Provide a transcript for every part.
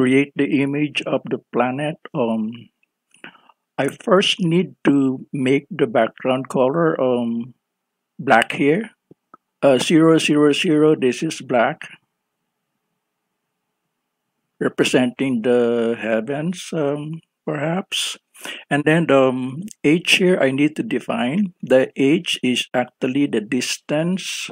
create the image of the planet, I first need to make the background color black here. 0, 0, 0, this is black, representing the heavens, perhaps. And then h here, I need to define. The h is actually the distance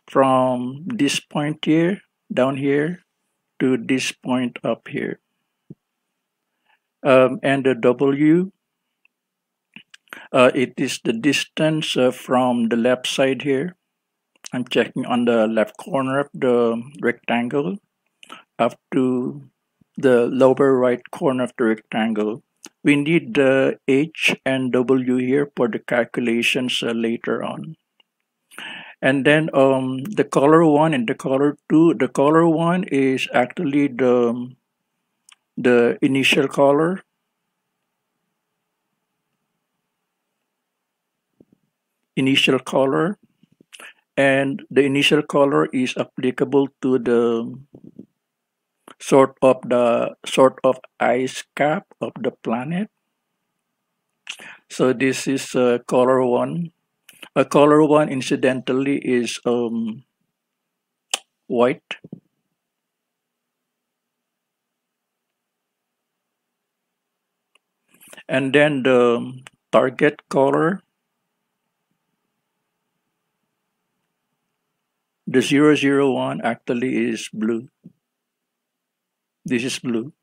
from this point here, down here, to this point up here. And the w, it is the distance from the left side here. I'm checking on the left corner of the rectangle up to the lower right corner of the rectangle. We need the h and w here for the calculations later on. And then the color 1 and the color 2. The color 1 is actually the initial color. Initial color. And the initial color is applicable to the sort of ice cap of the planet. So this is color 1. Color 1 incidentally is white. And then the target color, the 001 actually is blue. This is blue.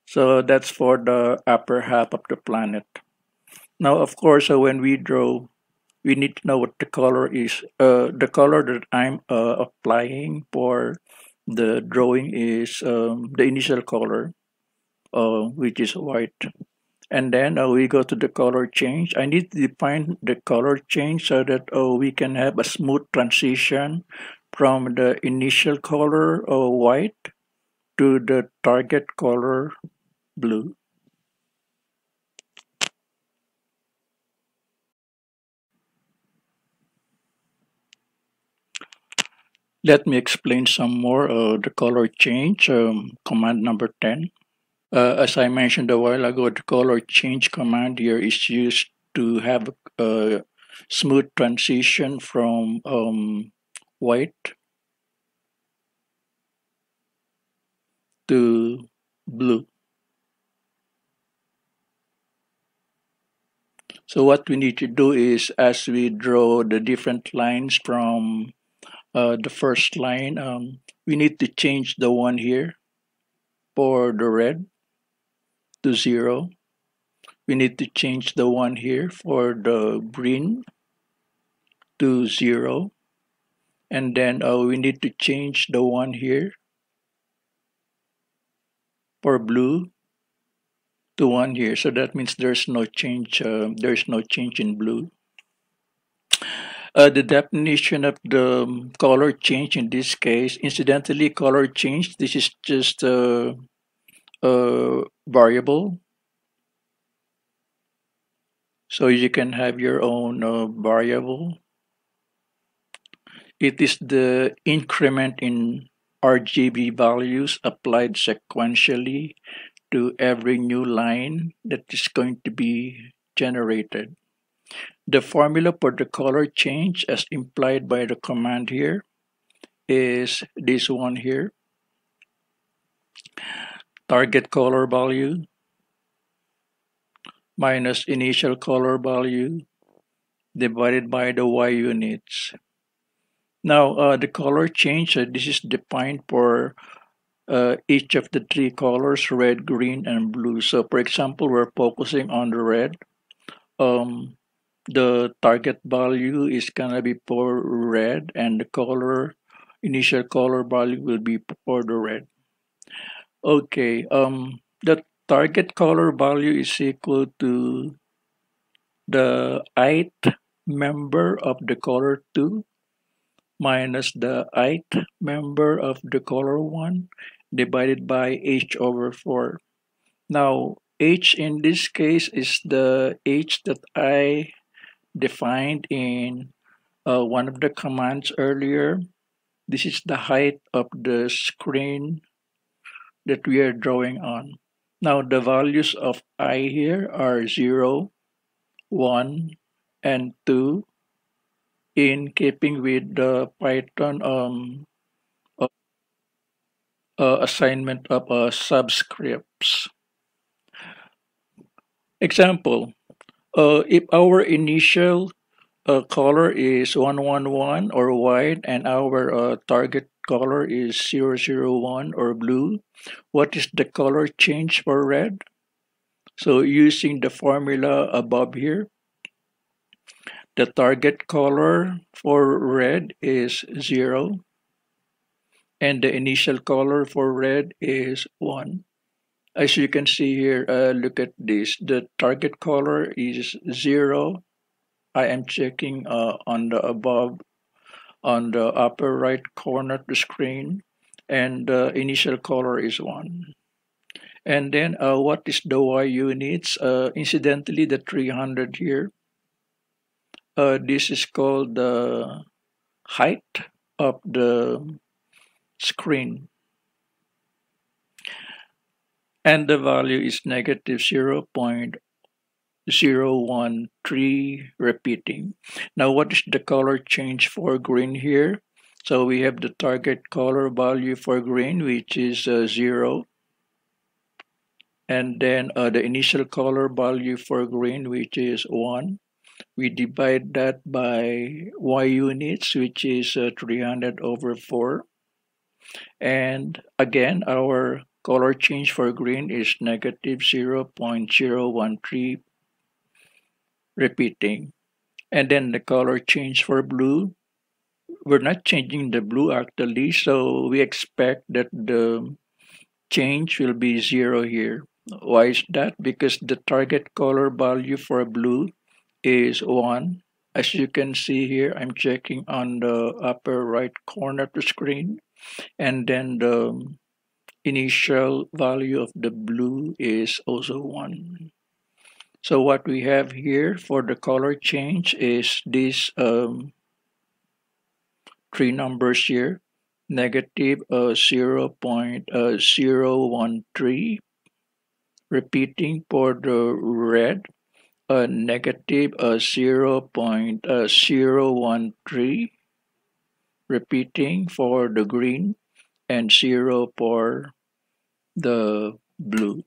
So that's for the upper half of the planet. Now, of course, when we draw, we need to know what the color is. The color that I'm applying for the drawing is the initial color, which is white. And then we go to the color change. I need to define the color change so that we can have a smooth transition from the initial color white to the target color blue. Let me explain some more the color change, command number 10. As I mentioned a while ago, the color change command here is used to have a smooth transition from white to blue. So what we need to do is, as we draw the different lines from the first line, we need to change the one here for the red to 0. We need to change the one here for the green to 0. And then we need to change the one here for blue to 1 here. So that means there's no change. There's no change in blue. The definition of the color change in this case, incidentally, color change, this is just a variable. So you can have your own variable. It is the increment in RGB values applied sequentially to every new line that is going to be generated. The formula for the color change as implied by the command here is this one here. Target color value minus initial color value divided by the Y units. Now, the color change, this is defined for each of the 3 colors, red, green, and blue. So, for example, we're focusing on the red. The target value is gonna be for red, and the color, initial color value will be for the red. Okay, the target color value is equal to the ith member of the color 2 minus the ith member of the color 1 divided by h over 4. Now, h in this case is the h that I defined in one of the commands earlier. This is the height of the screen that we are drawing on. Now the values of I here are 0, 1, and 2 in keeping with the Python uh, assignment of subscripts. Example, if our initial color is 111 or white and our target color is 001 or blue, what is the color change for red? So using the formula above here, the target color for red is 0 and the initial color for red is 1. As you can see here, look at this. The target color is 0. I am checking on the above, on the upper right corner of the screen, and the initial color is 1. And then what is the Y units? Incidentally, the 300 here, this is called the height of the screen. And the value is negative 0.013 repeating. Now, what is the color change for green here? So we have the target color value for green, which is 0. And then the initial color value for green, which is 1. We divide that by Y units, which is 300 over 4. And again, our color change for green is negative 0.013 repeating. And then the color change for blue, we're not changing the blue actually, so we expect that the change will be 0 here. Why is that? Because the target color value for blue is 1. As you can see here, I'm checking on the upper right corner of the screen, and then the initial value of the blue is also 1. So what we have here for the color change is these three numbers here, negative 0.013 repeating for the red, negative 0.013 repeating for the green, and 0 for the blue.